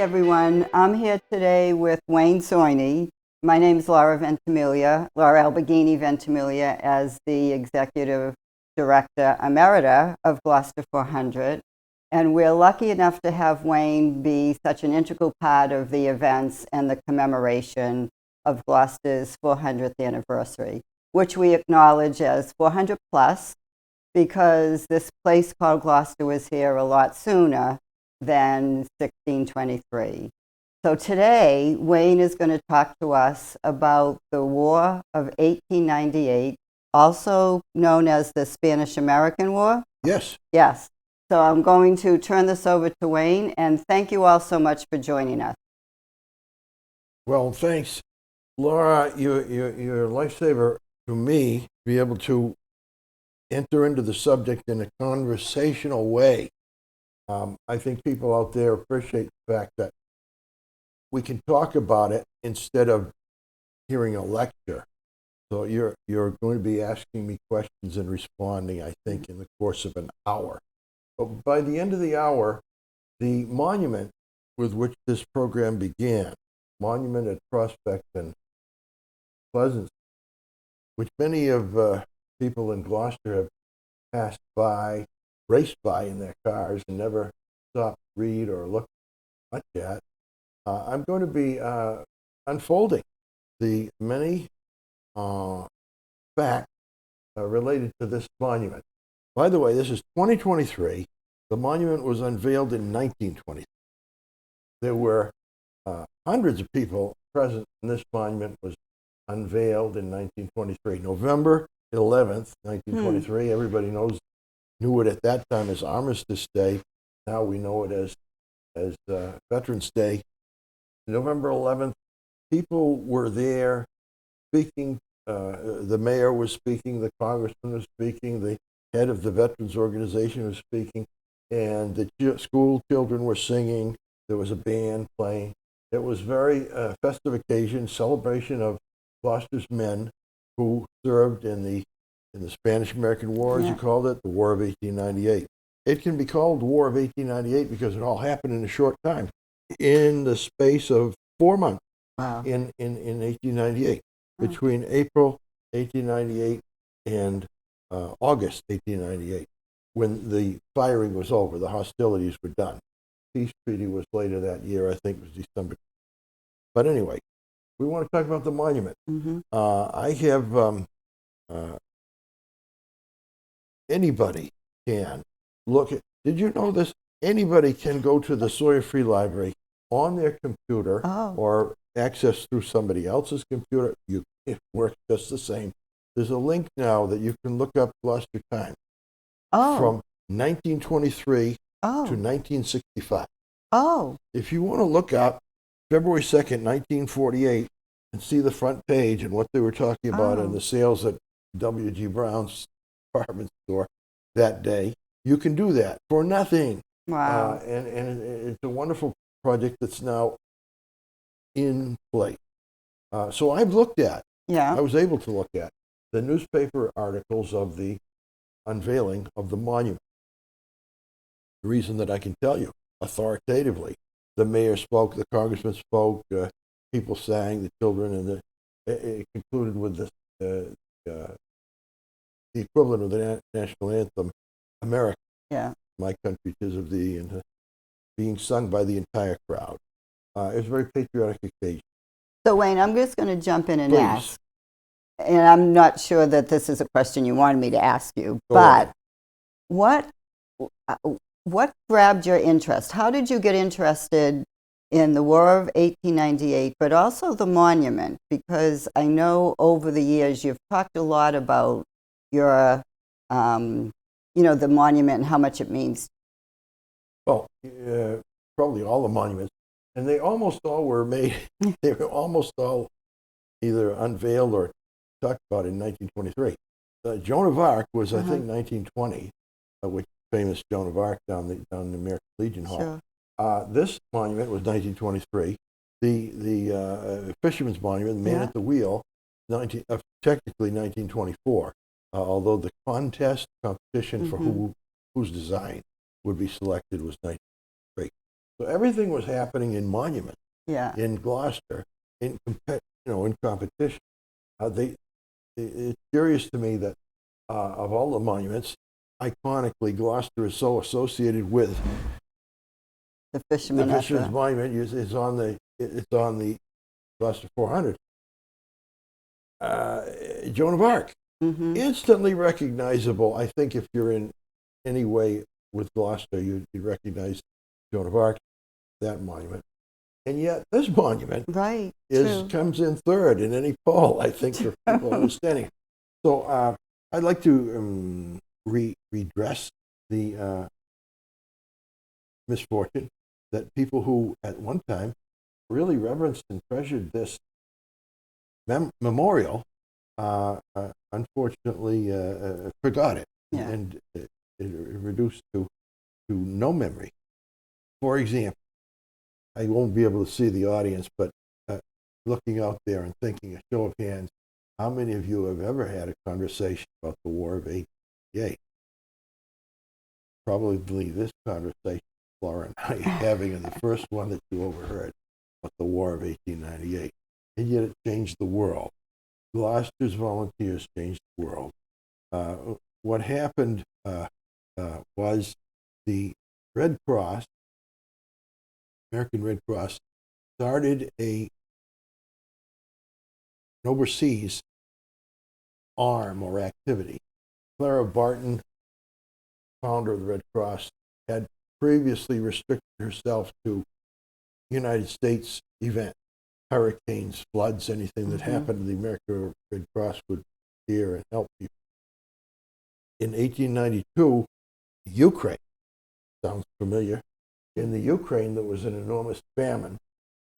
everyone. I'm here today with Wayne Soini. My name is Laura Alberghini Ventimiglia, as the Executive Director Emerita of Gloucester 400. And we're lucky enough to have Wayne be such an integral part of the events and the commemoration of Gloucester's 400th anniversary, which we acknowledge as 400 plus, because this place called Gloucester was here a lot sooner than 1623. So today, Wayne is going to talk to us about the War of 1898, also known as the Spanish-American War. Yes. Yes. So I'm going to turn this over to Wayne, and thank you all so much for joining us. Well, thanks, Laura. You're a lifesaver to me to be able to enter into the subject in a conversational way. I think people out there appreciate the fact that we can talk about it instead of hearing a lecture. So you're going to be asking me questions and responding, I think, in the course of an hour. But by the end of the hour, the monument with which this program began, monument at Prospect and Pleasance, which many of people in Gloucester have passed by, raced by in their cars and never stopped to read or look much at. I'm going to be unfolding the many facts related to this monument. By the way, this is 2023. The monument was unveiled in 1920. There were hundreds of people present when this monument was unveiled in 1923. November 11th, 1923. Everybody knew it at that time as Armistice Day. Now we know it as Veterans Day. November 11th, people were there speaking. The mayor was speaking, the congressman was speaking, the head of the Veterans Organization was speaking, and the school children were singing. There was a band playing. It was very festive occasion, celebration of Gloucester's men who served in the Spanish-American War, as you called it, the War of 1898. It can be called the War of 1898 because it all happened in a short time, in the space of 4 months. Wow. in 1898, between April 1898 and August 1898, when the firing was over, the hostilities were done. Peace treaty was later that year, I think it was December. But anyway, we want to talk about the monument. I have anybody can look at. Did you know this? Anybody can go to the Sawyer Free Library on their computer or access through somebody else's computer. It works just the same. There's a link now that you can look up Gloucester Times from 1923 to 1965. If you want to look up February 2nd, 1948, and see the front page and what they were talking about and the sales at W.G. Brown's department store that day, you can do that for nothing. Wow. And it's a wonderful project that's now in place. So I've looked at, I was able to look at the newspaper articles of the unveiling of the monument. The reason that I can tell you authoritatively, the mayor spoke, the congressman spoke, people sang, the children, and it concluded with the equivalent of the national anthem, America, my country 'tis of thee, and being sung by the entire crowd. It was a very patriotic occasion. So Wayne, I'm just going to jump in and ask, and I'm not sure that this is a question you wanted me to ask you, but what grabbed your interest? How did you get interested in the War of 1898, but also the monument? Because I know over the years you've talked a lot about your, the monument and how much it means. Well, probably all the monuments, and they almost all were made. They were almost all either unveiled or talked about in 1923. Joan of Arc was, I think, 1920, which famous Joan of Arc down the American Legion Hall. This monument was 1923. The Fisherman's Monument, the Man at the Wheel, technically 1924. Although the competition for whose design would be selected was 1923. So everything was happening in monuments Yeah. in Gloucester in competition. It's curious to me that of all the monuments, iconically, Gloucester is so associated with The the fisherman at Fisherman's the. Monument. It's on the Gloucester 400. Joan of Arc, Mm-hmm. instantly recognizable. I think if you're in any way with Gloucester, you'd recognize Joan of Arc, that monument. And yet, this monument Right. True. comes in third in any poll, I think, for people understanding. So I'd like to redress the misfortune that people who at one time really reverenced and treasured this memorial unfortunately forgot it, Yeah. and it reduced to no memory. For example, I won't be able to see the audience, but looking out there and thinking, a show of hands, how many of you have ever had a conversation about the War of 1898? Probably this conversation Laura and I are having, and the first one that you overheard, about the War of 1898. And yet it changed the world. Gloucester's volunteers changed the world. What happened was the Red Cross, American Red Cross, started an overseas arm or activity. Clara Barton, founder of the Red Cross, had previously restricted herself to United States events, hurricanes, floods, anything that happened. The American Red Cross would hear and help people. In 1892, Ukraine, sounds familiar. In the Ukraine, there was an enormous famine,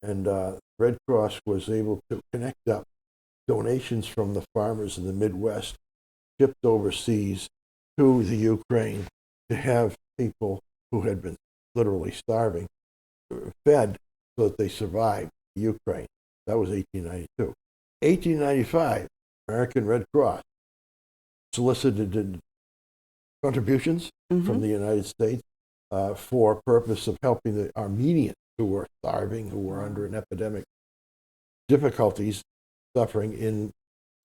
and Red Cross was able to connect up donations from the farmers in the Midwest, shipped overseas to the Ukraine to have people who had been literally starving fed so that they survived Ukraine. That was 1892. 1895, American Red Cross solicited contributions from the United States for purpose of helping the Armenians who were starving, who were under an epidemic difficulties, suffering in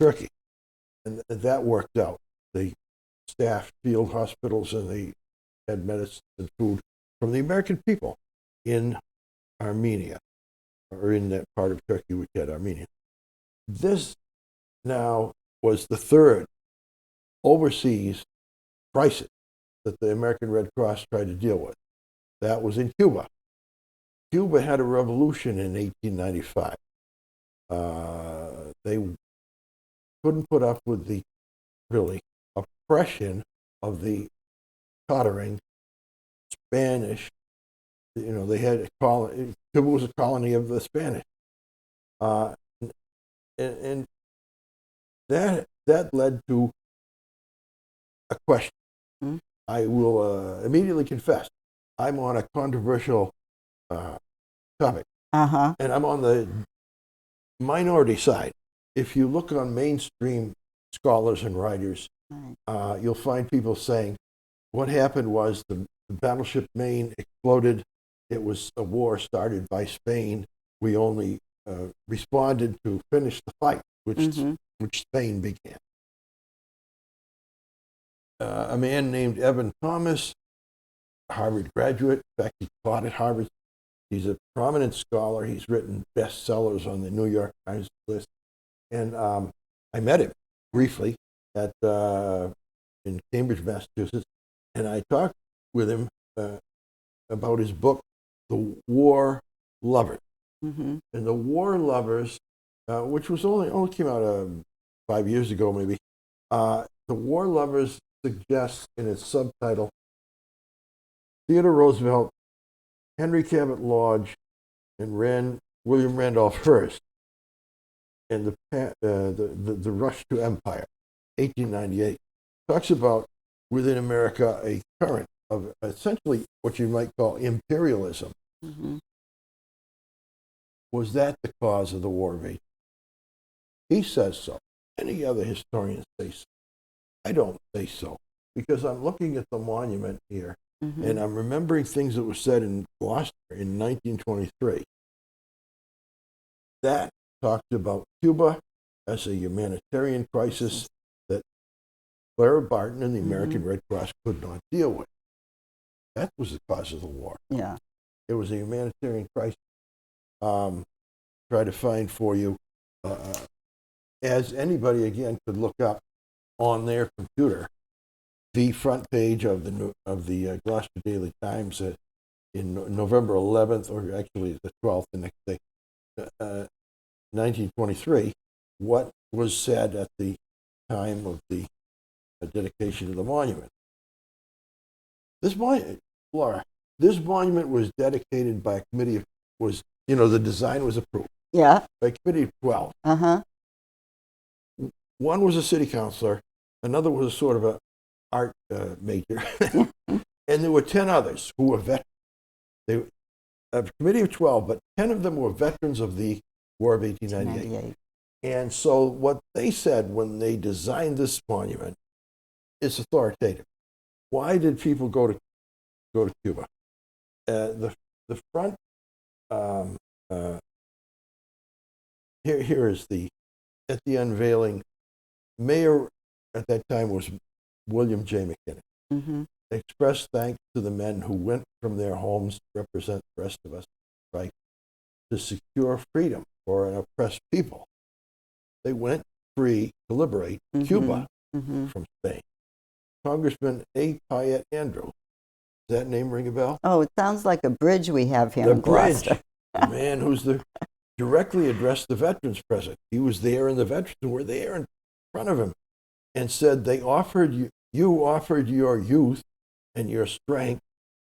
Turkey. And that worked out. They staffed field hospitals and they had medicine and food from the American people in Armenia, or in that part of Turkey which had Armenia. This now was the third overseas crisis that the American Red Cross tried to deal with. That was in Cuba. Cuba had a revolution in 1895. They couldn't put up with the really oppression of the tottering Spanish. You know, they had a colony. Cuba was a colony of the Spanish, and that led to a question. I will immediately confess, I'm on a controversial topic, and I'm on the minority side. If you look on mainstream scholars and writers, you'll find people saying what happened was the battleship Maine exploded. It was a war started by Spain. We only responded to finish the fight, which Spain began. A man named Evan Thomas, Harvard graduate, in fact, he taught at Harvard. He's a prominent scholar. He's written bestsellers on the New York Times list. And I met him briefly in Cambridge, Massachusetts, and I talked with him about his book, The War Lovers. And The War Lovers, which was only came out 5 years ago, maybe. The War Lovers suggests in its subtitle Theodore Roosevelt, Henry Cabot Lodge, and William Randolph Hearst, and the rush to empire, 1898, talks about within America a current of essentially what you might call imperialism. Was that the cause of the War of 18? He says so. Any other historians say so. I don't say so, because I'm looking at the monument here, And I'm remembering things that were said in Gloucester in 1923. That talked about Cuba as a humanitarian crisis that Clara Barton and the American Red Cross could not deal with. That was the cause of the war. Yeah. It was a humanitarian crisis. Try to find for you, as anybody again could look up on their computer, the front page of the Gloucester Daily Times in November 11th, or actually the 12th, the next day, 1923. What was said at the time of the dedication of the monument? This monument, Laura, this monument was dedicated by a committee of, the design was approved. Yeah. By a committee of 12. One was a city councilor, another was a sort of a art major, and there were 10 others who were veterans. They a committee of 12, but 10 of them were veterans of the War of 1898. And so what they said when they designed this monument is authoritative. Why did people go to Cuba? The front. Here is at the unveiling. Mayor at that time was William J. McKinnon. Expressed thanks to the men who went from their homes to represent the rest of us, right, to secure freedom for an oppressed people. They went free to liberate Cuba from Spain. Congressman A. Piatt Andrews. Does that name ring a bell? Oh, it sounds like a bridge we have here in Gloucester. The man who's directly addressed the veterans present. He was there, and the veterans were there in front of him, and said, "They offered you offered your youth and your strength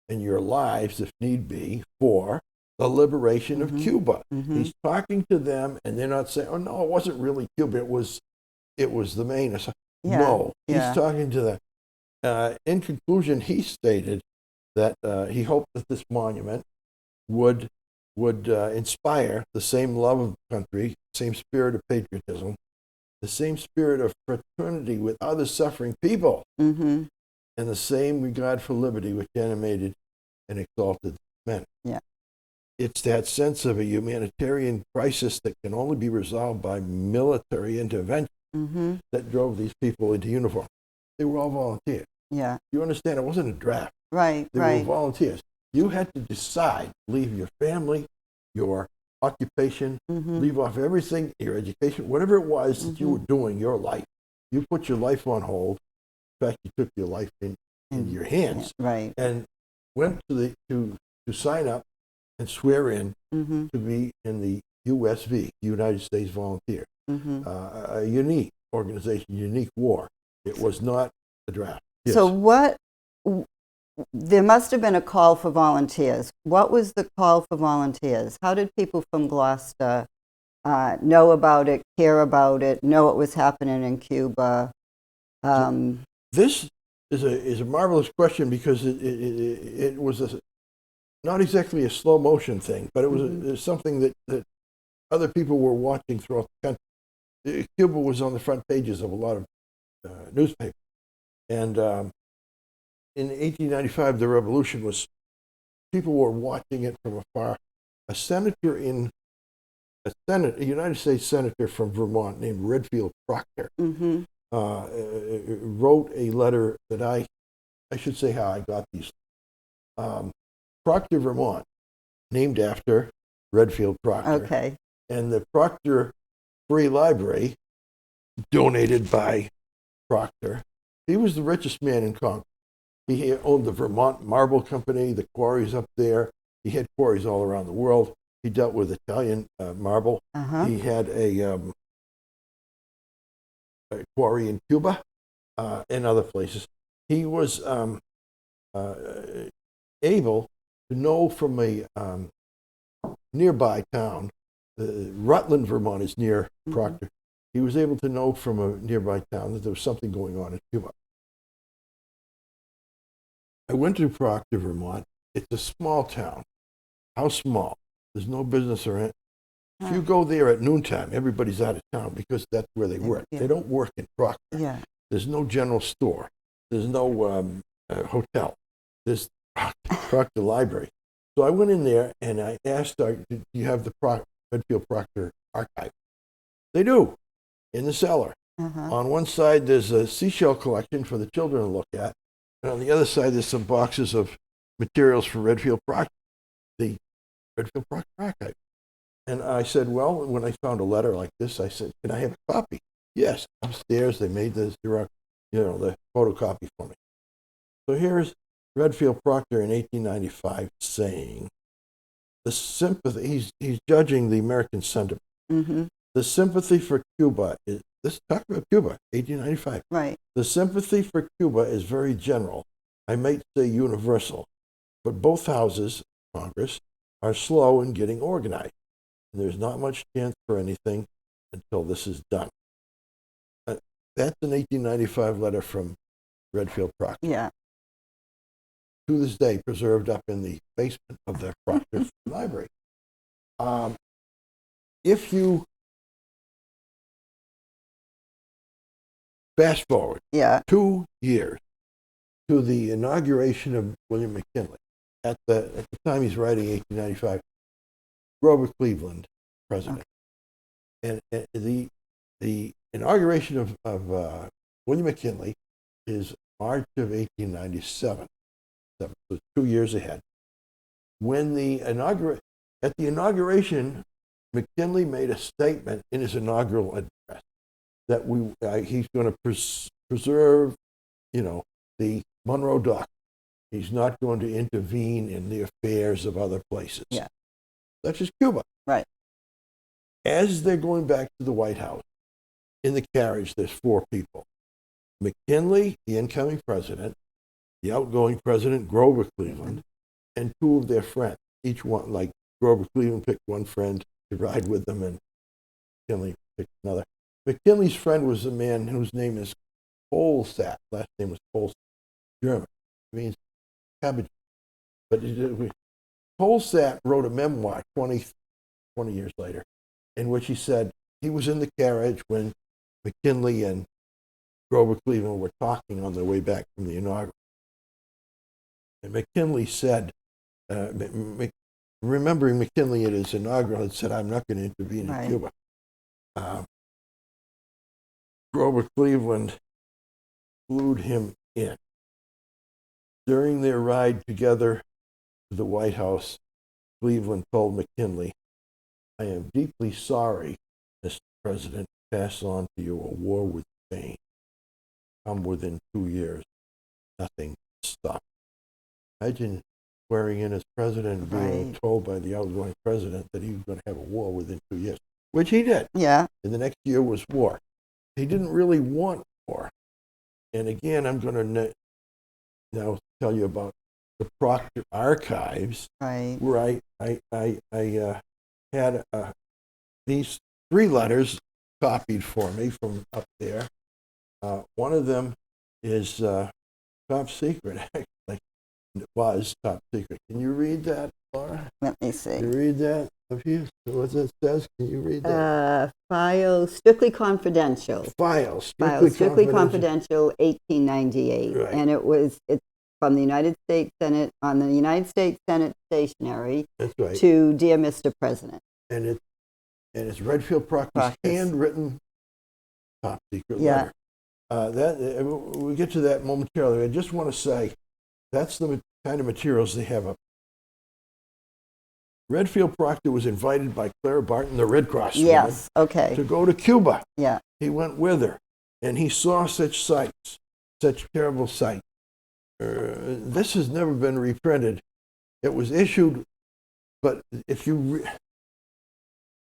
and your lives, if need be, for the liberation of Cuba." He's talking to them, and they're not saying, "Oh no, it wasn't really Cuba. It was the Maine." No, he's talking to them. In conclusion, he stated that he hoped that this monument would inspire the same love of the country, same spirit of patriotism, the same spirit of fraternity with other suffering people, and the same regard for liberty which animated and exalted men. Yeah. It's that sense of a humanitarian crisis that can only be resolved by military intervention that drove these people into uniform. They were all volunteers. Yeah. You understand? It wasn't a draft. Right, They were volunteers. You had to decide, leave your family, your occupation, leave off everything, your education, whatever it was that you were doing, your life. You put your life on hold. In fact, you took your life in your hands, and went to sign up and swear in to be in the USV, United States Volunteer, a unique organization, unique war. It was not a draft. Yes. So there must have been a call for volunteers. What was the call for volunteers? How did people from Gloucester know about it, care about it, know what was happening in Cuba? This is a marvelous question, because it was not exactly a slow motion thing, but it was something that other people were watching throughout the country. Cuba was on the front pages of a lot of newspapers, and in 1895, the revolution people were watching it from afar. A United States senator from Vermont named Redfield Proctor wrote a letter that I should say how I got these. Proctor, Vermont, named after Redfield Proctor. Okay. And the Proctor Free Library, donated by Proctor. He was the richest man in Congress. He owned the Vermont Marble Company, the quarries up there. He had quarries all around the world. He dealt with Italian marble. He had a quarry in Cuba and other places. He was able to know from a nearby town, Rutland, Vermont is near Proctor. He was able to know from a nearby town that there was something going on in Cuba. I went to Proctor, Vermont. It's a small town. How small? There's no business around. If you go there at noontime, everybody's out of town, because that's where they work. They don't work in Proctor. There's no general store. There's no hotel. There's Proctor Library. So I went in there and I asked, do you have the Redfield Proctor archive? They do, in the cellar. On one side, there's a seashell collection for the children to look at, and on the other side, there's some boxes of materials for Redfield Proctor, the Redfield Proctor archive. And I said, well, when I found a letter like this, I said, can I have a copy? Yes, upstairs, they made the photocopy for me. So here's Redfield Proctor in 1895 saying, the sympathy, he's judging the American sentiment. The sympathy for Cuba is, this talk about Cuba, 1895. Right. The sympathy for Cuba is very general, I might say universal, but both houses, Congress, are slow in getting organized, and there's not much chance for anything until this is done. That's an 1895 letter from Redfield Proctor. Yeah. To this day, preserved up in the basement of the Proctor Library. If you fast forward 2 years to the inauguration of William McKinley, at the time he's writing 1895, Grover Cleveland, president. And the inauguration of William McKinley is March of 1897, so 2 years ahead. When at the inauguration, McKinley made a statement in his inaugural address that he's going to preserve, the Monroe Dock. He's not going to intervene in the affairs of other places. Yeah. Such as Cuba. Right. As they're going back to the White House, in the carriage, there's 4 people. McKinley, the incoming president, the outgoing president, Grover Cleveland, and 2 of their friends. Each one, like Grover Cleveland picked one friend to ride with them, and McKinley picked another. McKinley's friend was a man whose name is Kohlsaat. Last name was Kohlsaat, German. It means cabbage. But Kohlsaat wrote a memoir 20 years later, in which he said he was in the carriage when McKinley and Grover Cleveland were talking on their way back from the inaugural. And McKinley said, remembering McKinley at his inaugural, had said, I'm not going to intervene in Cuba. Grover Cleveland flew him in. During their ride together to the White House, Cleveland told McKinley, I am deeply sorry, Mr. President, to pass on to you a war with Spain. Come within 2 years, nothing stopped. Imagine swearing in as president and being told by the outgoing president that he was going to have a war within 2 years, which he did. Yeah. And the next year was war. He didn't really want war. And again, I'm going to now tell you about the Proctor archives, where I had these 3 letters copied for me from up there. One of them is top secret, actually. It was top secret. Can you read that, Laura? Let me see. Can you read that up here? What it says? Can you read that? File strictly confidential. File strictly confidential, 1898, Right. And it's from the United States Senate on the United States Senate stationery. That's right. To Dear Mr. President. And it's Redfield Proctor's handwritten top secret letter. We'll get to that momentarily. I just want to say that's the kind of materials they have up. Redfield Proctor was invited by Clara Barton, the Red Cross woman, to go to Cuba. Yeah. He went with her, and he saw such sights, such terrible sights. This has never been reprinted. It was issued, but if you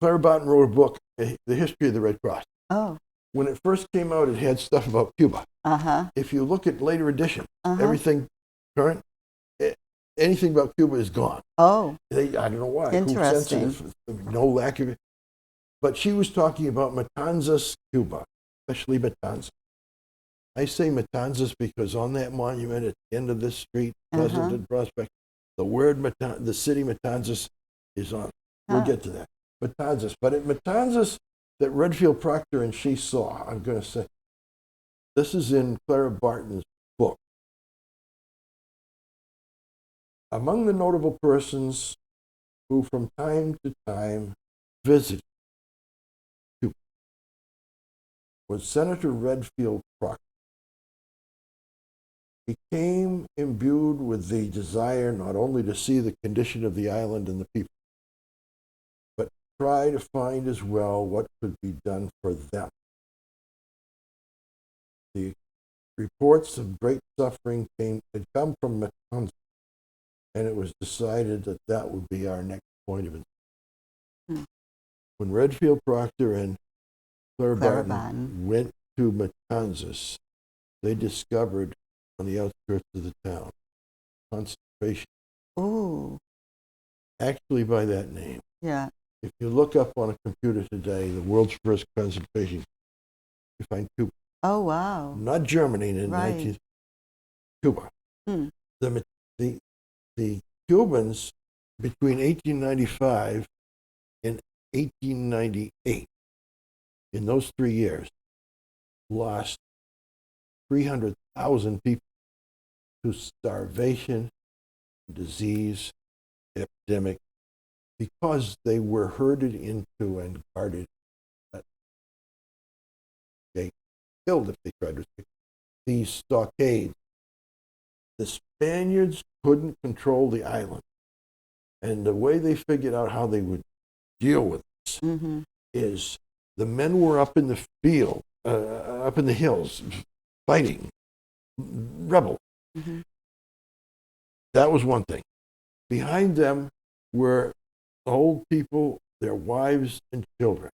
Clara Barton wrote a book, The History of the Red Cross. Oh. When it first came out, it had stuff about Cuba. If you look at later editions, everything current, anything about Cuba is gone. Oh. I don't know why. Interesting. No lack of it. But she was talking about Matanzas, Cuba, especially Matanzas. I say Matanzas because on that monument at the end of this street, Pleasant and Prospect, the word the city Matanzas is on. We'll get to that. Matanzas. But at Matanzas that Redfield Proctor and she saw, I'm going to say, this is in Clara Barton's book. Among the notable persons who from time to time visited Cuba was Senator Redfield Proctor. He came imbued with the desire not only to see the condition of the island and the people, but try to find as well what could be done for them. The reports of great suffering had come from Matanzas, and it was decided that that would be our next point of incident. When Redfield Proctor and Clara Barton went to Matanzas, they discovered on the outskirts of the town concentration. Ooh. Actually, by that name. Yeah. If you look up on a computer today, the world's first concentration, you find Cuba. Oh, wow. Not Germany in Right. 19th, Cuba. Hmm. The Cubans between 1895 and 1898, in those 3 years, lost 300,000 people to starvation, disease, epidemic, because they were herded into and guarded. They killed if they tried to escape. These stockades. The Spaniards couldn't control the island. And the way they figured out how they would deal with this is the men were up in the field, up in the hills, fighting, rebel. That was one thing. Behind them were old people, their wives and children.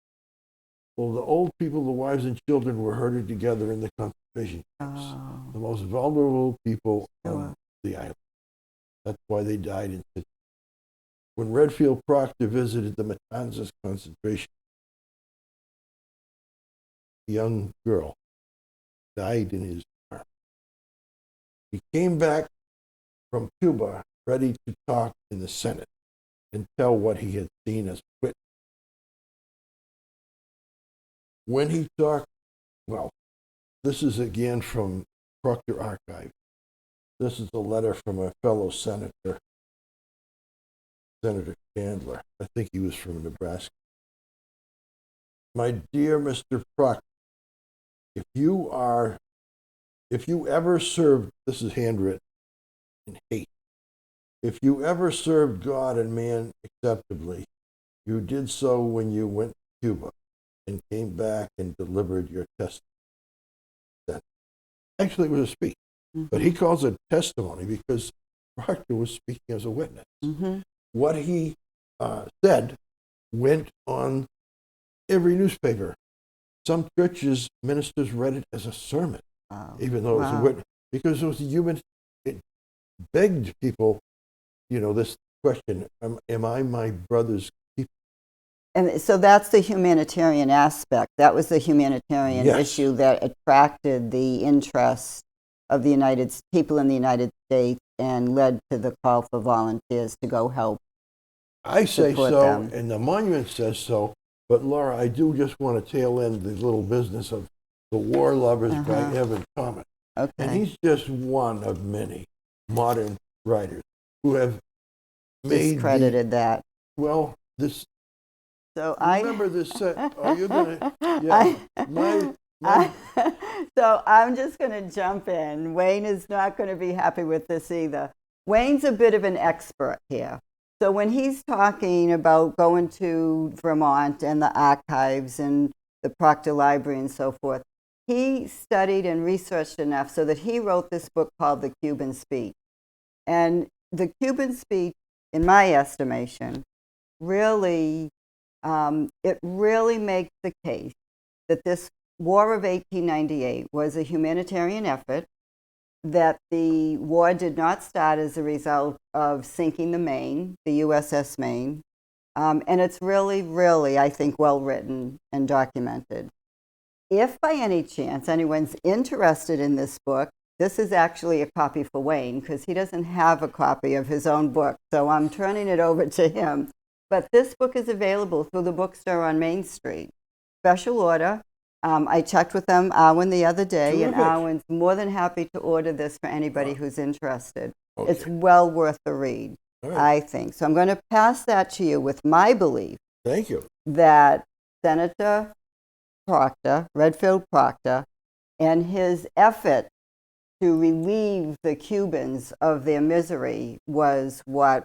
Well, the old people, the wives and children were herded together in the concentration camps. Oh. The most vulnerable people on the island. That's why they died in situ. When Redfield Proctor visited the Matanzas concentration, a young girl died in his arms. He came back from Cuba ready to talk in the Senate and tell what he had seen as witness. When he talked, well, this is again from Proctor Archive. This is a letter from a fellow senator, Senator Chandler. I think he was from Nebraska. My dear Mr. Proctor, if you ever served, this is handwritten in hate, if you ever served God and man acceptably, you did so when you went to Cuba and came back and delivered your testimony. Actually, it was a speech, but he calls it testimony because Proctor was speaking as a witness. What he said went on every newspaper. Some churches, ministers read it as a sermon, even though it was a witness, because it was a human. It begged people, this question: Am I my brother's keeper? And so that's the humanitarian aspect. That was the humanitarian issue that attracted the interest of the people in the United States and led to the call for volunteers to go help. I say so, them. And the monument says so. But Laura, I do just want to tail end the little business of The War Lovers by Evan Thomas. Okay. And he's just one of many modern writers who have made discredited that. Well, this. So remember this. Are you gonna? Yeah. So I'm just going to jump in. Wayne is not going to be happy with this either. Wayne's a bit of an expert here. So when he's talking about going to Vermont and the archives and the Proctor Library and so forth, he studied and researched enough so that he wrote this book called The Cuban Speech. And the Cuban Speech, in my estimation, really makes the case that this War of 1898 was a humanitarian effort, that the war did not start as a result of sinking the Maine, the USS Maine, and it's really, I think, well written and documented. If by any chance anyone's interested in this book, this is actually a copy for Wayne because he doesn't have a copy of his own book, so I'm turning it over to him. But this book is available through the bookstore on Main Street. Special order. I checked with them, Arwen, the other day, and Arwen's more than happy to order this for anybody who's interested. Okay. It's well worth the read, All right. I think. So I'm going to pass that to you with my belief Thank you. that Senator Proctor, Redfield Proctor, and his effort to relieve the Cubans of their misery was what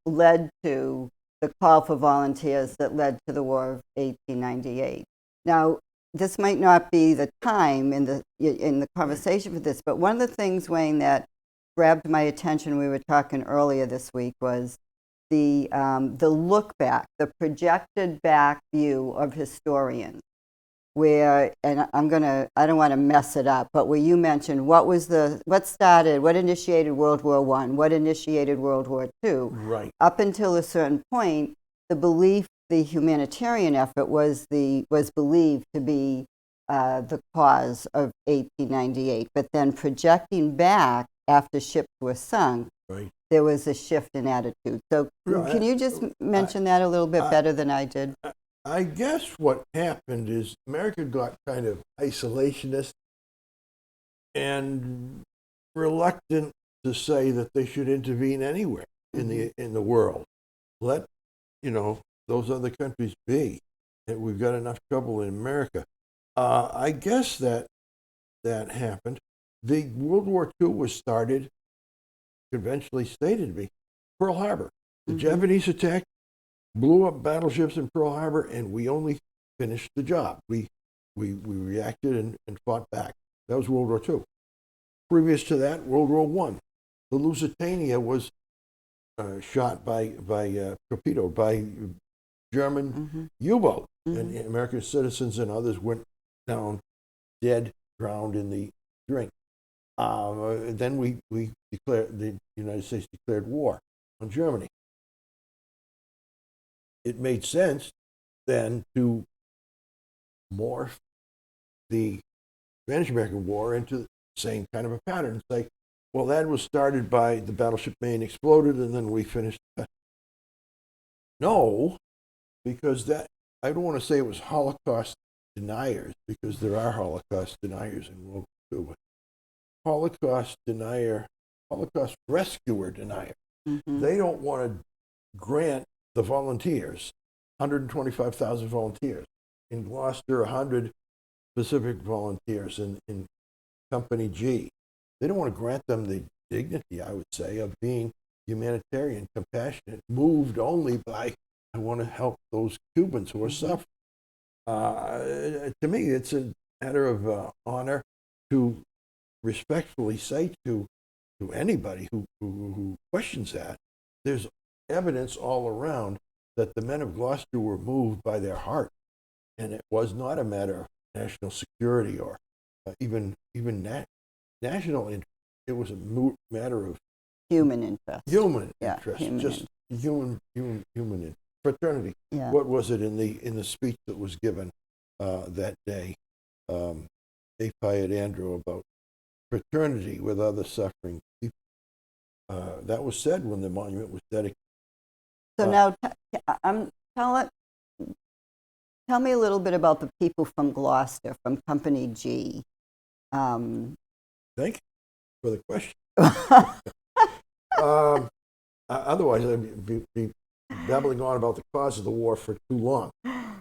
led to the call for volunteers that led to the War of 1898. Now, this might not be the time in the conversation for this, but one of the things, Wayne, that grabbed my attention, we were talking earlier this week, was the look back, the projected back view of historians, where, and I don't want to mess it up, but where you mentioned what initiated World War I, what initiated World War II. Right. Up until a certain point, the humanitarian effort was believed to be the cause of 1898. But then projecting back after ships were sunk, Right. there was a shift in attitude. So can you just mention that a little bit better than I did? I guess what happened is America got kind of isolationist and reluctant to say that they should intervene anywhere in the world. Let those other countries be. And we've got enough trouble in America. I guess that happened. The World War II was started, conventionally stated to be Pearl Harbor. The Japanese attacked, blew up battleships in Pearl Harbor, and we only finished the job. We reacted and fought back. That was World War II. Previous to that, World War I. The Lusitania was shot by torpedo by German U-boat, and American citizens and others went down dead, drowned in the drink. Then the United States declared war on Germany. It made sense then to morph the Spanish-American War into the same kind of a pattern. It's like, well, that was started by the battleship Maine exploded, and then we finished. No, because I don't want to say it was Holocaust deniers, because there are Holocaust deniers in World War II, but Holocaust rescuer denier. They don't want to grant the volunteers, 125,000 volunteers. In Gloucester, 100 specific volunteers in Company G. They don't want to grant them the dignity, I would say, of being humanitarian, compassionate, moved only by, I want to help those Cubans who are suffering. To me, it's a matter of honor to respectfully say to anybody who questions that, there's evidence all around that the men of Gloucester were moved by their heart, and it was not a matter of national security or even national interest. It was a matter of human interest. Human interest. Fraternity. Yeah. What was it in the speech that was given that day, A. Piat Andrew, about fraternity with other suffering people? That was said when the monument was dedicated. So now, tell me a little bit about the people from Gloucester, from Company G. Thank you for the question. Otherwise, I'd be babbling on about the cause of the war for too long.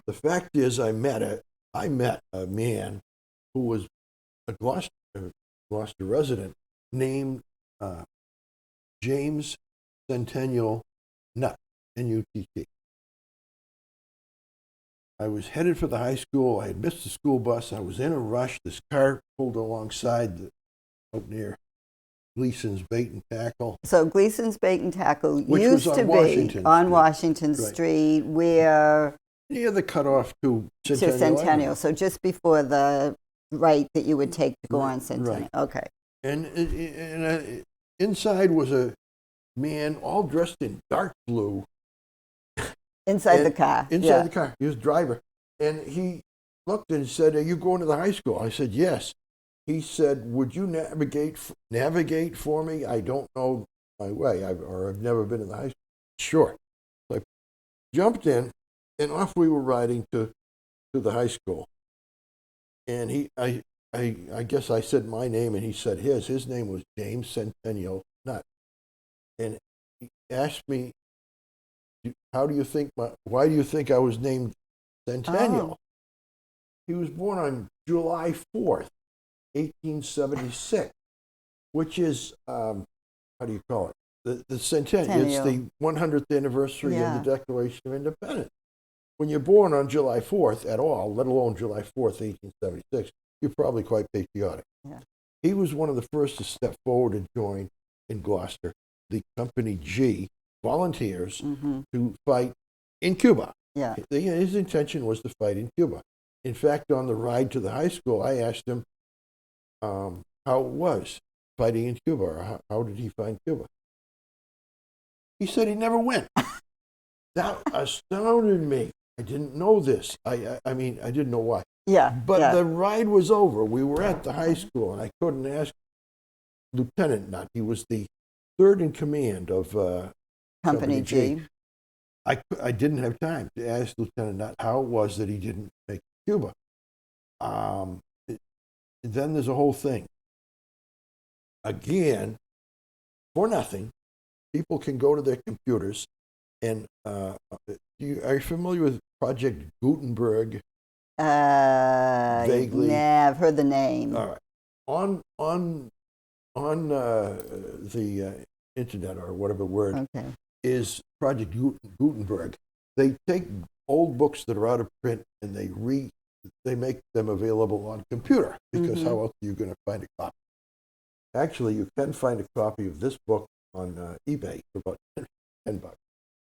The fact is, I met a man who was a Gloucester resident named James Centennial Nutt, N-U-T-T. I was headed for the high school. I had missed the school bus. I was in a rush. This car pulled alongside out near Gleason's Bait and Tackle. So Gleason's Bait and Tackle Which used was to be on Washington Street, where near the cutoff to Centennial. Centennial. So just before the right that you would take to go on Centennial. Right. Okay. And inside was a man all dressed in dark blue. Inside the car. Inside the car. He was driver. And he looked and said, "Are you going to the high school?" I said, "Yes." He said, "Would you navigate for me? I don't know my way, I've never been in the high school." Sure. So I jumped in, and off we were riding to the high school. And I guess I said my name, and he said his. His name was James Centennial Nutt. and he asked me, why do you think I was named Centennial? Oh. He was born on July 4th, 1876, which is, how do you call it? The centennial. It's the 100th anniversary of the Yeah. Declaration of Independence. When you're born on July 4th at all, let alone July 4th, 1876, you're probably quite patriotic. Yeah. He was one of the first to step forward and join in Gloucester the Company G volunteers to fight in Cuba. Yeah. His intention was to fight in Cuba. In fact, on the ride to the high school, I asked him how it was fighting in Cuba, or how did he find Cuba? He said he never went. That astounded me. I didn't know this. I mean, I didn't know why. Yeah. But the ride was over. We were at the high school, and I couldn't ask Lieutenant Nutt. He was the third in command of Company G. I didn't have time to ask Lieutenant Nutt how it was that he didn't make Cuba. Then there's a whole thing. Again, for nothing, people can go to their computers and are you familiar with Project Gutenberg? Vaguely. Nah, I've heard the name. All right. On the internet, or whatever word, is Project Gutenberg. They take old books that are out of print and they make them available on computer, because how else are you going to find a copy? Actually, you can find a copy of this book on eBay for about $10.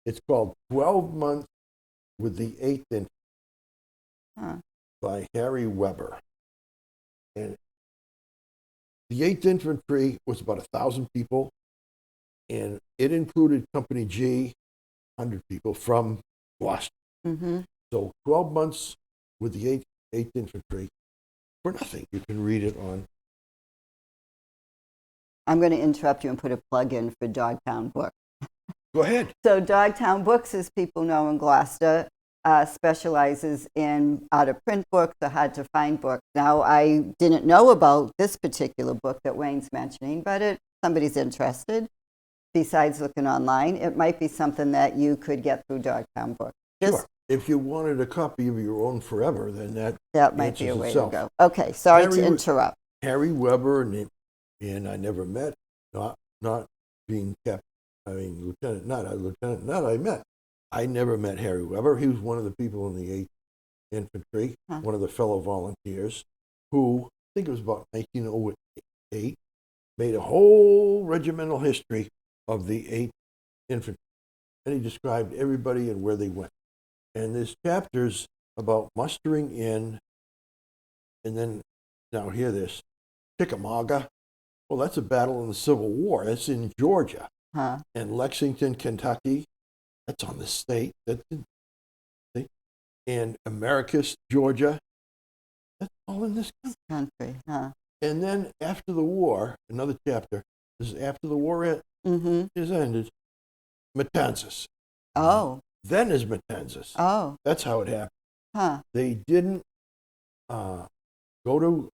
It's called 12 Months with the 8th Infantry by Harry Weber. And the 8th Infantry was about 1,000 people, and it included Company G, 100 people from Gloucester. So 12 months with the 8th Infantry for nothing. You can read it on. I'm going to interrupt you and put a plug in for Dogtown Books. Go ahead. So Dogtown Books, as people know in Gloucester, specializes in out-of-print books or hard-to-find books. Now, I didn't know about this particular book that Wayne's mentioning, but if somebody's interested, besides looking online, it might be something that you could get through Dogtown Books. Sure. If you wanted a copy of your own forever, then that might be a way itself. to go. Okay, sorry to interrupt. Harry Weber, and I never met, not being kept. I mean, Lieutenant Nutt I met. I never met Harry Weber. He was one of the people in the 8th Infantry, one of the fellow volunteers, who, I think it was about 1908, made a whole regimental history of the 8th Infantry. And he described everybody and where they went. And there's chapters about mustering in, and then, now hear this, Chickamauga. Well, that's a battle in the Civil War. That's in Georgia. And Lexington, Kentucky. That's on the state. That's in the state. And Americus, Georgia. That's all in this country. And then after the war, another chapter, this is after the war is ended, Matanzas. Oh. Then is Matanzas. Oh. That's how it happened. They didn't go to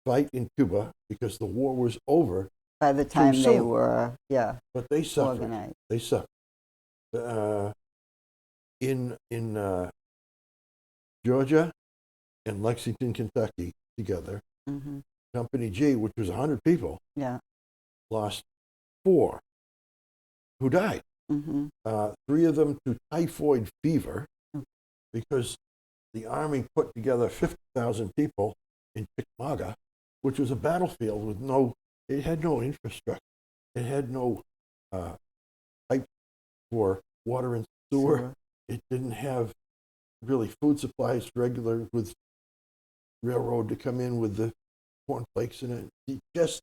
fight in Cuba because the war was over. By the time they were, but they suffered. Organized. They suffered. In Georgia and Lexington, Kentucky, together, Company G, which was 100 people, lost 4 who died. 3 of them to typhoid fever, because the Army put together 50,000 people in Chickamauga, which was a battlefield with it had no infrastructure. It had no pipe for water and sewer. It didn't have really food supplies regular with railroad to come in with the cornflakes in it. Just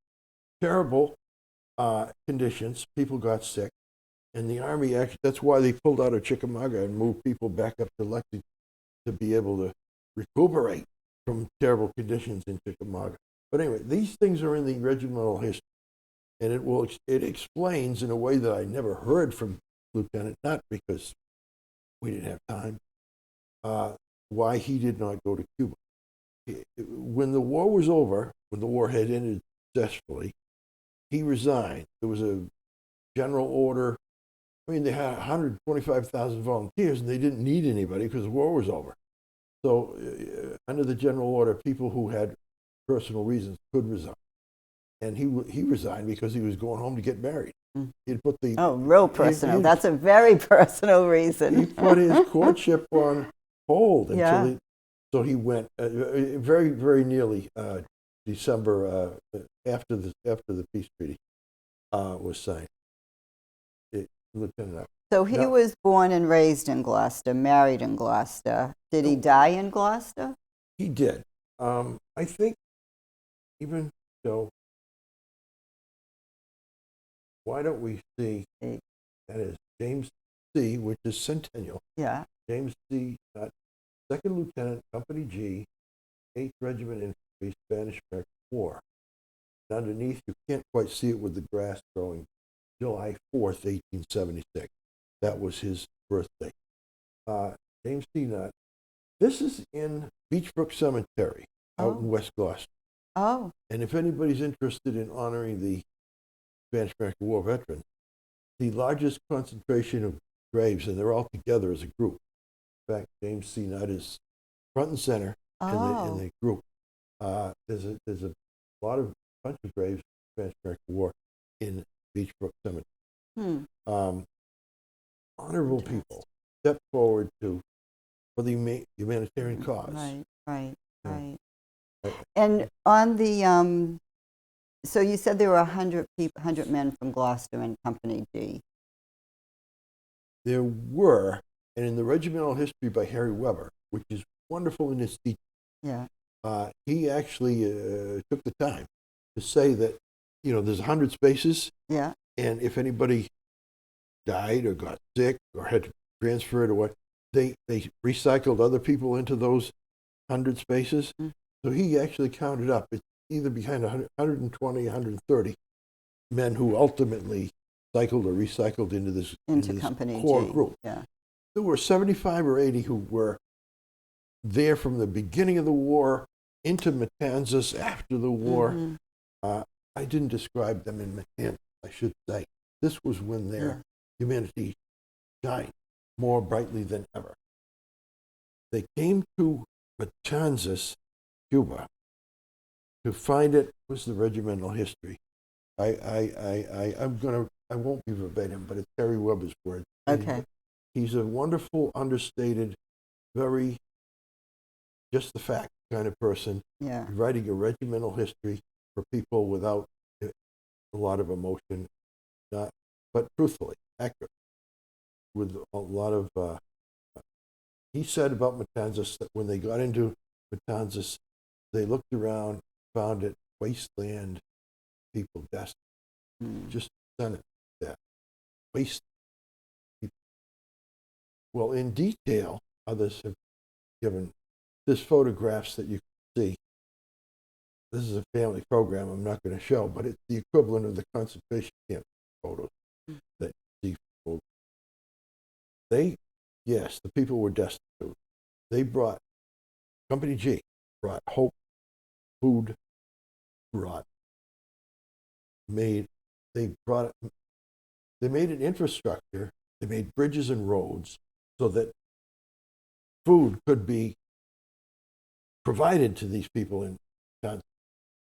terrible conditions. People got sick. And the Army, actually, that's why they pulled out of Chickamauga and moved people back up to Lexington to be able to recuperate from terrible conditions in Chickamauga. But anyway, these things are in the regimental history, and it explains in a way that I never heard from Lieutenant Nutt, because we didn't have time, why he did not go to Cuba. When the war was over, when the war had ended successfully, he resigned. There was a general order. I mean, they had 125,000 volunteers, and they didn't need anybody because the war was over. So under the general order, people who had personal reasons could resign. And he resigned because he was going home to get married. He'd put the real personal. That's a very personal reason. He put his courtship on hold Yeah. so he went very, very nearly December after the peace treaty was signed. Lieutenant. So he Now, was born and raised in Gloucester, married in Gloucester. Did he die in Gloucester? He did. I think even so. Why don't we see? That is James C., which is Centennial. Yeah. James C., Second Lieutenant, Company G, 8th Regiment Infantry, Spanish-American War. And underneath, you can't quite see it with the grass growing, July 4th, 1876. That was his birthday. James C. Nutt. This is in Beechbrook Cemetery out in West Gloucester. Oh. And if anybody's interested in honoring the Spanish-American War veterans, the largest concentration of graves, and they're all together as a group. In fact, James C. Nutt is front and center in the group. There's a bunch of graves in the Spanish-American War in Beechbrook Cemetery. Honorable people step forward for the humanitarian cause. Right. And on the so you said there were 100 men from Gloucester in Company G. There were, and in the regimental history by Harry Weber, which is wonderful in its detail. Yeah. He actually took the time to say that, there's 100 spaces. Yeah. And if anybody died or got sick or had to transfer it or what, they recycled other people into those 100 spaces. So he actually counted up. It's either behind 120, 130 men who ultimately cycled or recycled into this Company core G. group. Yeah. There were 75 or 80 who were there from the beginning of the war into Matanzas after the war. I didn't describe them in Matanzas, I should say. This was when their humanity shined more brightly than ever. They came to Matanzas, Cuba, to find it was the regimental history. I won't be verbatim, but it's Harry Weber's words. Okay. He's a wonderful, understated, very just the fact kind of person. Yeah. Writing a regimental history for people without a lot of emotion, but truthfully, accurate, with a lot of. He said about Matanzas that when they got into Matanzas, they looked around, found it wasteland, people desperate. Just done it that waste people. Well, in detail, others have given. There's photographs that you can see. This is a family program I'm not going to show, but it's the equivalent of the concentration camp photos that you see. The people were destitute. They brought, Company G brought hope, food, they made an infrastructure, they made bridges and roads so that food could be provided to these people in Matanzas.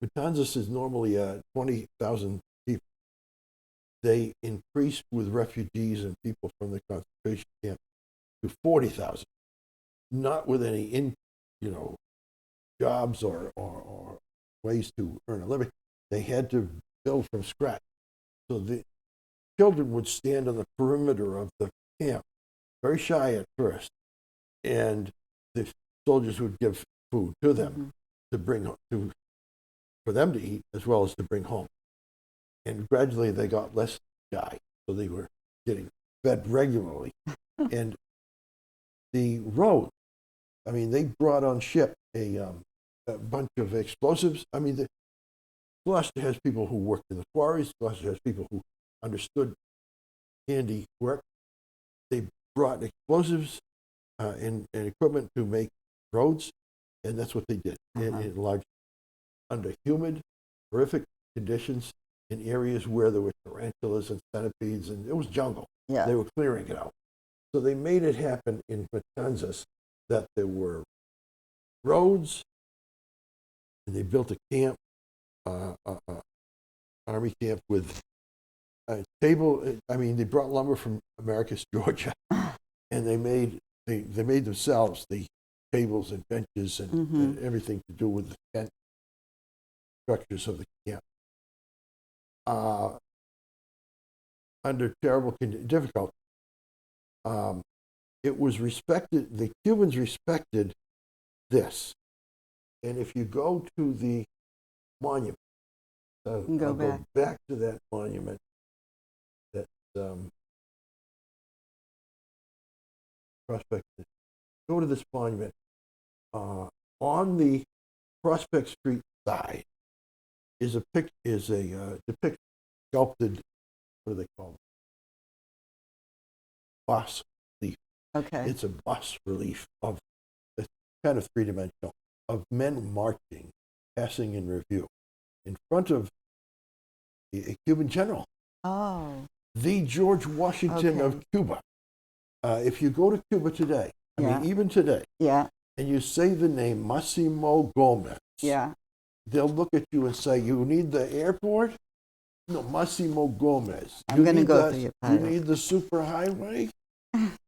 Matanzas is normally 20,000 people. They increased with refugees and people from the concentration camp to 40,000, not with any jobs or ways to earn a living. They had to build from scratch. So the children would stand on the perimeter of the camp, very shy at first, and the soldiers would give food to them to bring for them to eat as well as to bring home. And gradually they got less shy, so they were getting fed regularly. And the road, they brought on ship a bunch of explosives. Gloucester has people who worked in the quarries. Gloucester has people who understood handy work. They brought explosives and equipment to make roads, and that's what they did in large, under humid, horrific conditions in areas where there were tarantulas and centipedes, and it was jungle. Yeah. They were clearing it out. So they made it happen in Matanzas that there were roads, and they built a camp, army camp with a table. I mean, they brought lumber from Americus, Georgia, and they made themselves the tables and benches and everything to do with the tent structures of the camp. Under terrible difficulty, it was respected. The Cubans respected this, and if you go to the monument, Go back to that monument. That Prospect. Go to this monument. On the Prospect Street side is a depict sculpted. What do they call it? Bas relief. Okay. It's a bas relief of it's kind of three-dimensional of men marching, passing in review, in front of a Cuban general. Oh. The George Washington of Cuba. If you go to Cuba today, I mean, even today, and you say the name Massimo Gomez, they'll look at you and say, "You need the airport? No, Massimo Gomez. I'm going to go through your You need the superhighway?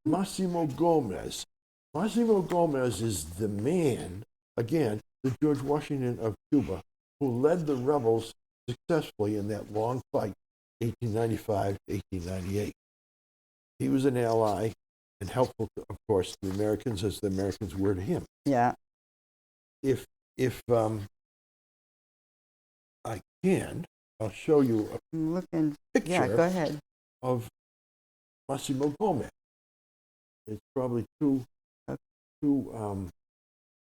Massimo Gomez. Massimo Gomez is the man, again, the George Washington of Cuba, who led the rebels successfully in that long fight, 1895 to 1898. He was an ally and helpful, of course, to the Americans as the Americans were to him. Yeah. If I can, I'll show you a picture. Yeah, go ahead. Of Massimo Gomez. It's probably too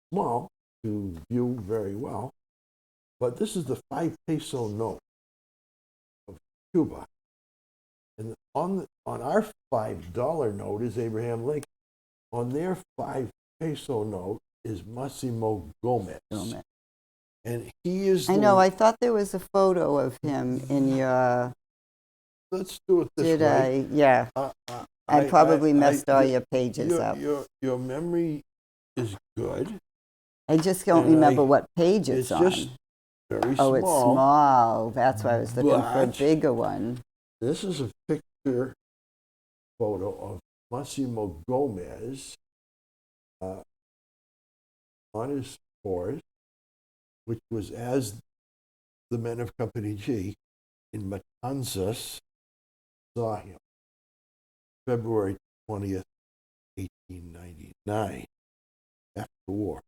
small to view very well, but this is the 5-peso note of Cuba, and on our $5 note is Abraham Lincoln. On their 5-peso note is Massimo Gomez. And he is. I know. I thought there was a photo of him in your. Let's do it this way. Did I? Yeah. I probably messed all your pages up. Your memory is good. I just don't remember what page it's on. Just very small. Oh, it's small. That's why I was looking for a bigger one. This is a picture photo of Massimo Gomez on his horse, which was as the men of Company G in Matanzas saw him, February 20th, 1899, after the war.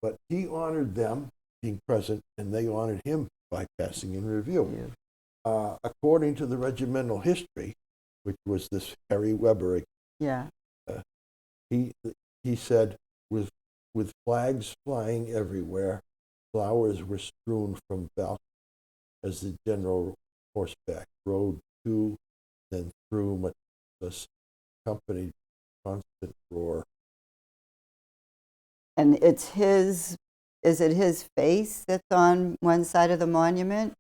But he honored them being present, and they honored him by passing in review. According to the regimental history, which was this Harry Weber, he said, with flags flying everywhere, flowers were strewn from balconies as the general horseback rode to, then through Matanzas, accompanied constant roar. And it's is it his face that's on one side of the monument?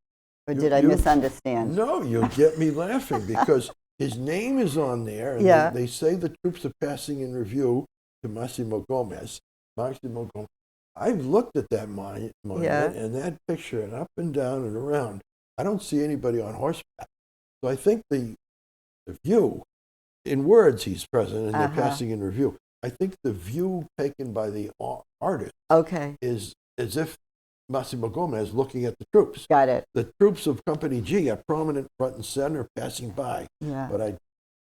Or did I misunderstand? No, you'll get me laughing because his name is on there, and they say the troops are passing in review to Massimo Gomez. Massimo Gomez. I've looked at that monument and that picture, and up and down and around. I don't see anybody on horseback. So I think the view, in words he's present, and they're passing in review. I think the view taken by the artist is as if Massimo Gomez looking at the troops. Got it. The troops of Company G are prominent front and center passing by. Yeah. But I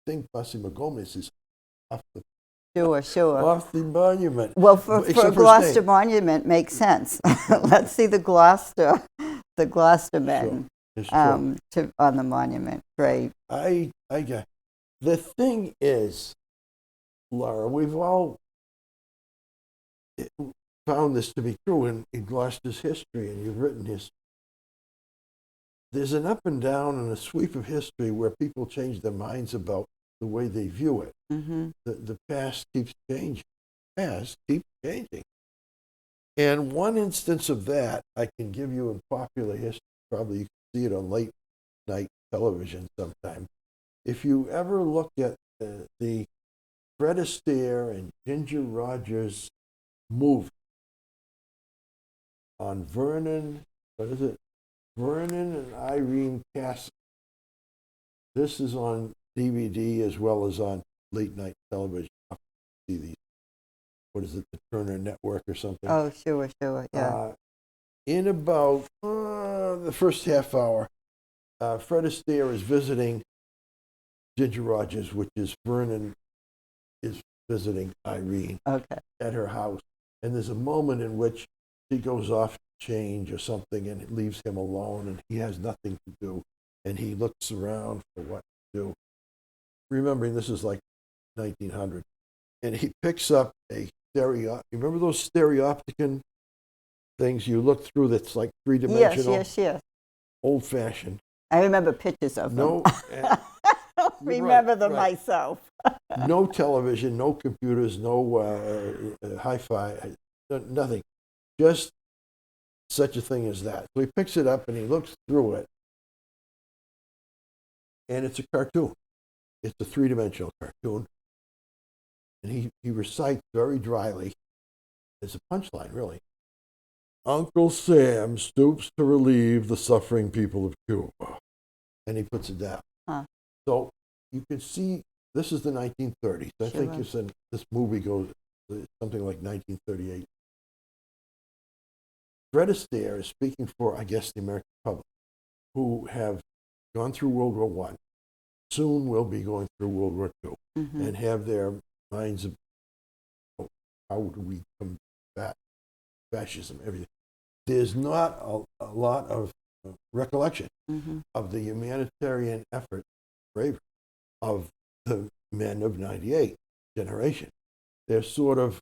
think Massimo Gomez is off the monument. Well, for Gloucester Monument makes sense. Let's see the Gloucester men on the monument. Great. I get. The thing is, Laura, we've all found this to be true in Gloucester's history, and you've written history. There's an up and down and a sweep of history where people change their minds about the way they view it. The past keeps changing. And one instance of that I can give you in popular history, probably you can see it on late night television sometime. If you ever look at the Fred Astaire and Ginger Rogers movie on Vernon, what is it? Vernon and Irene Castle. This is on DVD as well as on late night television. See these, what is it, the Turner Network or something? Oh, sure, yeah. In about the first half hour, Fred Astaire is visiting Ginger Rogers, which is Vernon is visiting Irene at her house. And there's a moment in which she goes off to change or something and it leaves him alone and he has nothing to do. And he looks around for what to do. Remembering this is like 1900. And he picks up a stereo. You remember those stereopticon things you look through that's like three-dimensional? Yes. Old-fashioned. I remember pictures of them. I don't remember them myself. No television, no computers, no hi-fi, nothing. Just such a thing as that. So he picks it up and he looks through it. And it's a cartoon. It's a three-dimensional cartoon. And he recites very dryly, it's a punchline, really. Uncle Sam stoops to relieve the suffering people of Cuba. And he puts it down. So you can see, this is the 1930s. I think you said this movie goes something like 1938. Fred Astaire is speaking for, I guess, the American public, who have gone through World War I, soon will be going through World War II, and have their minds of how do we combat fascism, everything. There's not a lot of recollection of the humanitarian effort, bravery of the men of 98 generation. They're sort of,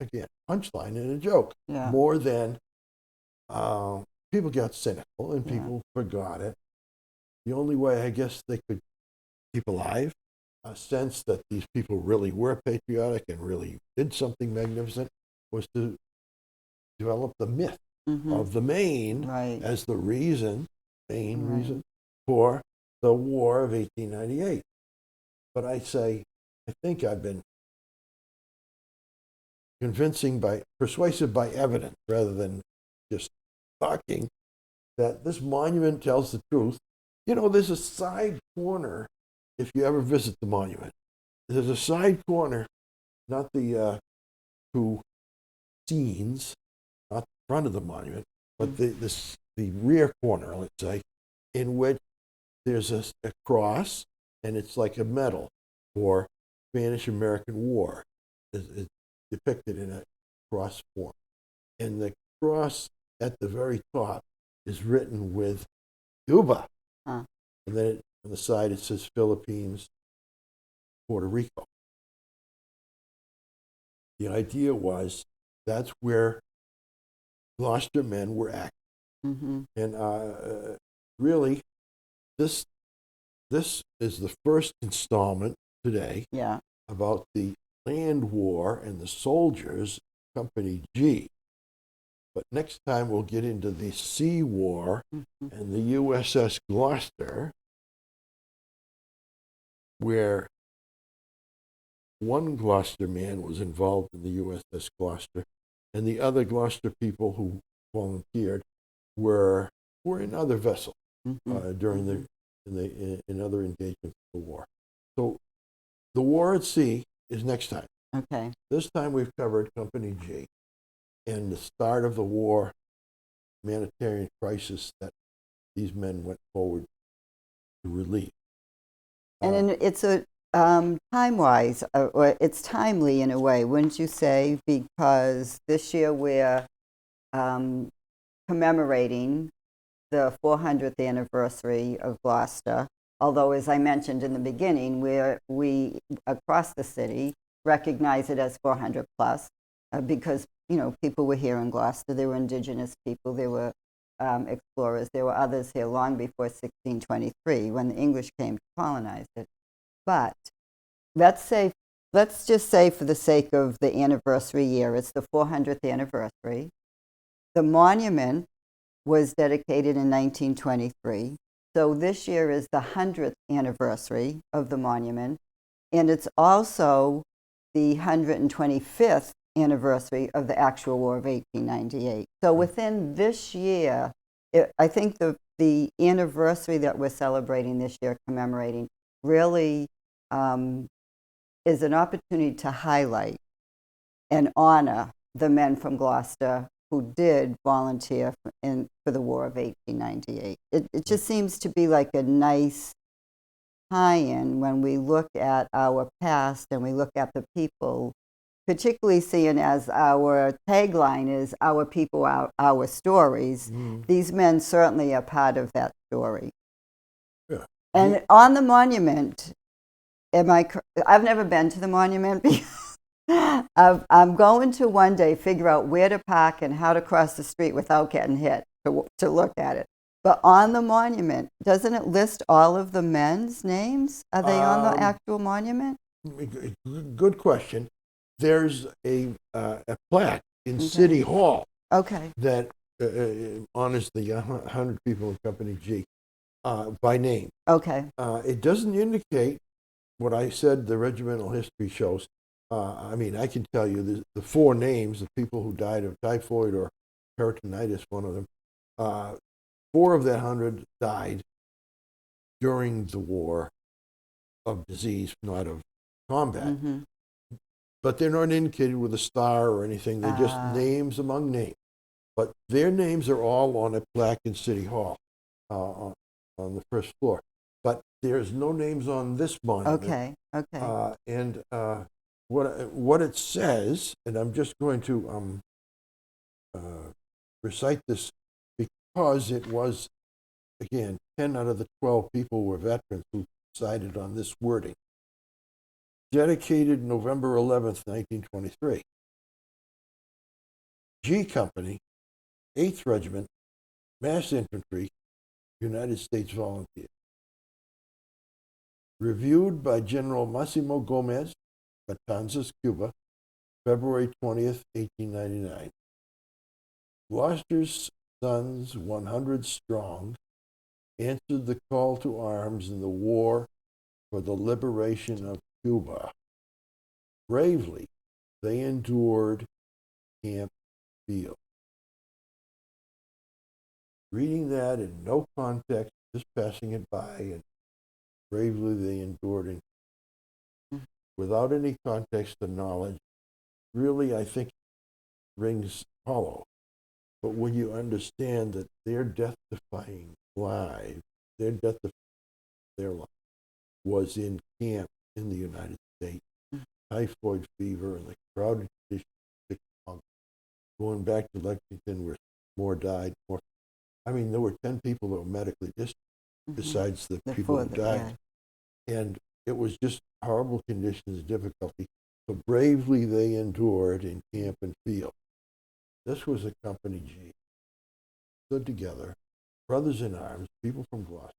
again, punchline and a joke, more than people got cynical and people forgot it. The only way I guess they could keep alive a sense that these people really were patriotic and really did something magnificent was to develop the myth of the Maine as the reason for the War of 1898. But I think I've been persuasive by evidence rather than just talking, that this monument tells the truth. You know, there's a side corner, if you ever visit the monument, there's a side corner, not the two scenes, not the front of the monument, but the rear corner, let's say, in which there's a cross, and it's like a medal for Spanish-American War. It's depicted in a cross form. And the cross at the very top is written with Cuba. And then on the side it says Philippines, Puerto Rico. The idea was that's where Gloucester men were active. And really, this is the first installment today about the land war and the soldiers, Company G. But next time we'll get into the Sea War and the USS Gloucester, where one Gloucester man was involved in the USS Gloucester, and the other Gloucester people who volunteered were in other vessels during in other engagements of the war. So the war at sea is next time. Okay. This time we've covered Company G and the start of the war, humanitarian crisis that these men went forward to relieve. And it's a time-wise, or it's timely in a way, wouldn't you say? Because this year we're commemorating the 400th anniversary of Gloucester. Although, as I mentioned in the beginning, we across the city recognize it as 400 plus because people were here in Gloucester. There were indigenous people. There were explorers. There were others here long before 1623 when the English came to colonize it. But let's just say for the sake of the anniversary year, it's the 400th anniversary. The monument was dedicated in 1923. So this year is the 100th anniversary of the monument, and it's also the 125th anniversary of the actual War of 1898. So within this year, I think the anniversary that we're celebrating this year, commemorating, really is an opportunity to highlight and honor the men from Gloucester who did volunteer for the War of 1898. It just seems to be like a nice tie-in when we look at our past and we look at the people, particularly seeing as our tagline is "Our people, our stories." These men certainly are part of that story. Yeah. And on the monument, I've never been to the monument because I'm going to one day figure out where to park and how to cross the street without getting hit to look at it. But on the monument, doesn't it list all of the men's names? Are they on the actual monument? Good question. There's a plaque in City Hall Okay. that honors the 100 people in Company G by name. Okay. It doesn't indicate what I said the regimental history shows. I mean, I can tell you the four names of people who died of typhoid or peritonitis, one of them. 4 of that 100 died during the war of disease, not of combat. But they're not indicated with a star or anything. They're just names among names. But their names are all on a plaque in City Hall on the first floor. But there's no names on this monument. Okay. Okay. And what it says, and I'm just going to recite this because it was, again, 10 out of the 12 people were veterans who decided on this wording. Dedicated November 11th, 1923. G Company, 8th Regiment, Mass Infantry, United States Volunteers. Reviewed by General Massimo Gomez, Matanzas, Cuba, February 20th, 1899. Gloucester's sons, 100 strong, answered the call to arms in the war for the liberation of Cuba. Bravely, they endured Camp Field. Reading that in no context, just passing it by, and bravely they endured it without any context or knowledge, really, I think, rings hollow. But when you understand that their death-defying life, their life was in camp in the United States, typhoid fever and the crowded conditions of Chicago, going back to Lexington where more died. I mean, there were 10 people that were medically discharged besides the people who died. And it was just horrible conditions, difficulty. So bravely they endured in camp and field. This was a Company G. Stood together, brothers in arms, people from Gloucester,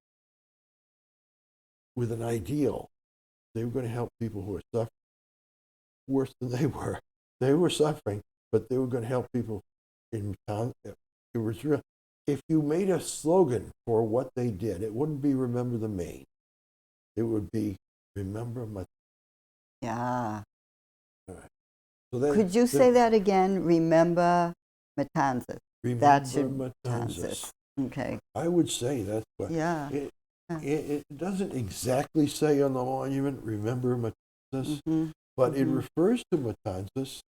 with an ideal. They were going to help people who were suffering worse than they were. They were suffering, but they were going to help people in town. It was real. If you made a slogan for what they did, it wouldn't be "Remember the Maine." It would be "Remember my." Yeah. All right. So could you say that again? Remember Matanzas. Remember Matanzas. Okay. I would say that's what. Yeah. It doesn't exactly say on the monument, "Remember Matanzas," but it refers to Matanzas,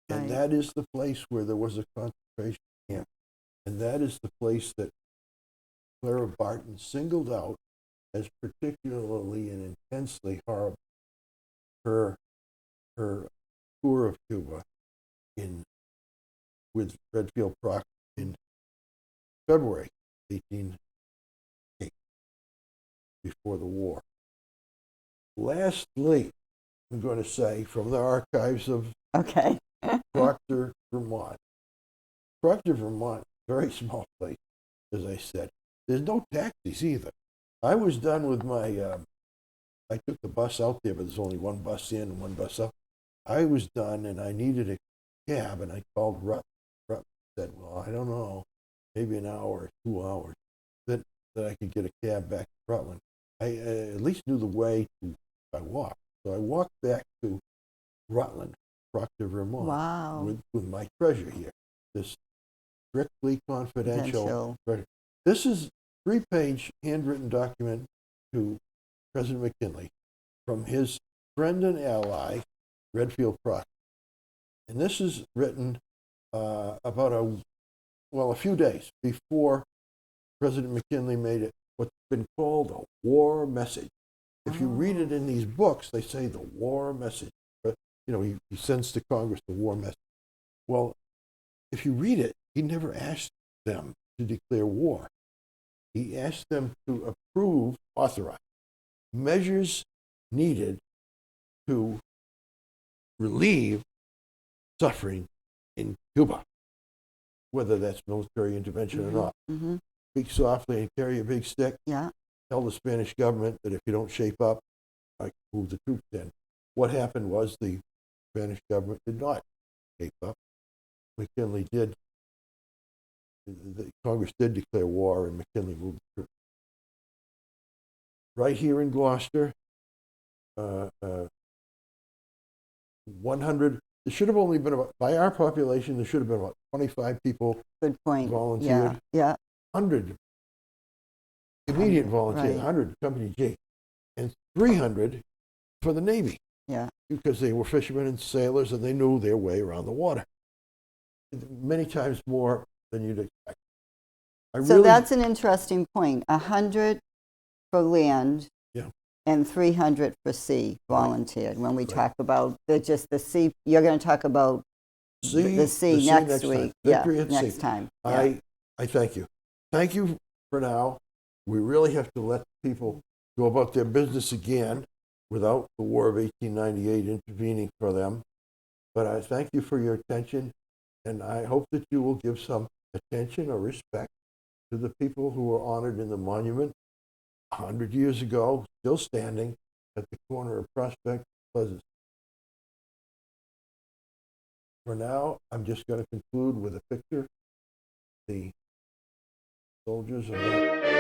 and that is the place where there was a concentration camp. And that is the place that Clara Barton singled out as particularly and intensely horrible. Her tour of Cuba with Redfield Proctor in February 1808, before the war. Lastly, I'm going to say from the archives of Proctor, Vermont. Proctor, Vermont, very small place, as I said. There's no taxis either. I was done with my, I took the bus out there, but there's only one bus in and one bus out. I was done and I needed a cab, and I called Rutt. Rutt said, well, I don't know, maybe an hour or 2 hours. Then that I could get a cab back to Rutland. I at least knew the way by walk. So I walked back to Rutland, Proctor, Vermont, Wow. with my treasure here, this strictly confidential treasure. This is a 3-page handwritten document to President McKinley from his friend and ally, Redfield Proctor. And this is written about a few days before President McKinley made it what's been called a war message. If you read it in these books, they say the war message. But, he sends to Congress the war message. Well, if you read it, he never asked them to declare war. He asked them to authorize measures needed to relieve suffering in Cuba, whether that's military intervention or not. Mm-hmm. Speak softly and carry a big stick. Yeah. Tell the Spanish government that if you don't shape up, I can move the troops in. What happened was the Spanish government did not shape up. McKinley did. The Congress did declare war, and McKinley moved the troops. Right here in Gloucester, 100. There should have only been by our population, there should have been about 25 people. Good point. Volunteered. Yeah. 100 immediate volunteers, right. 100 Company G, and 300 for the Navy. Yeah. Because they were fishermen and sailors, and they knew their way around the water. Many times more than you'd expect. So that's an interesting point. 100 for land, yeah, and 300 for sea volunteered. When we talk about the sea, you're going to talk about the sea next week. Next time. I thank you. Thank you for now. We really have to let people go about their business again without the War of 1898 intervening for them. But I thank you for your attention, and I hope that you will give some attention or respect to the people who were honored in the monument 100 years ago, still standing at the corner of Prospect and Pleasant. For now, I'm just going to conclude with a picture. The soldiers are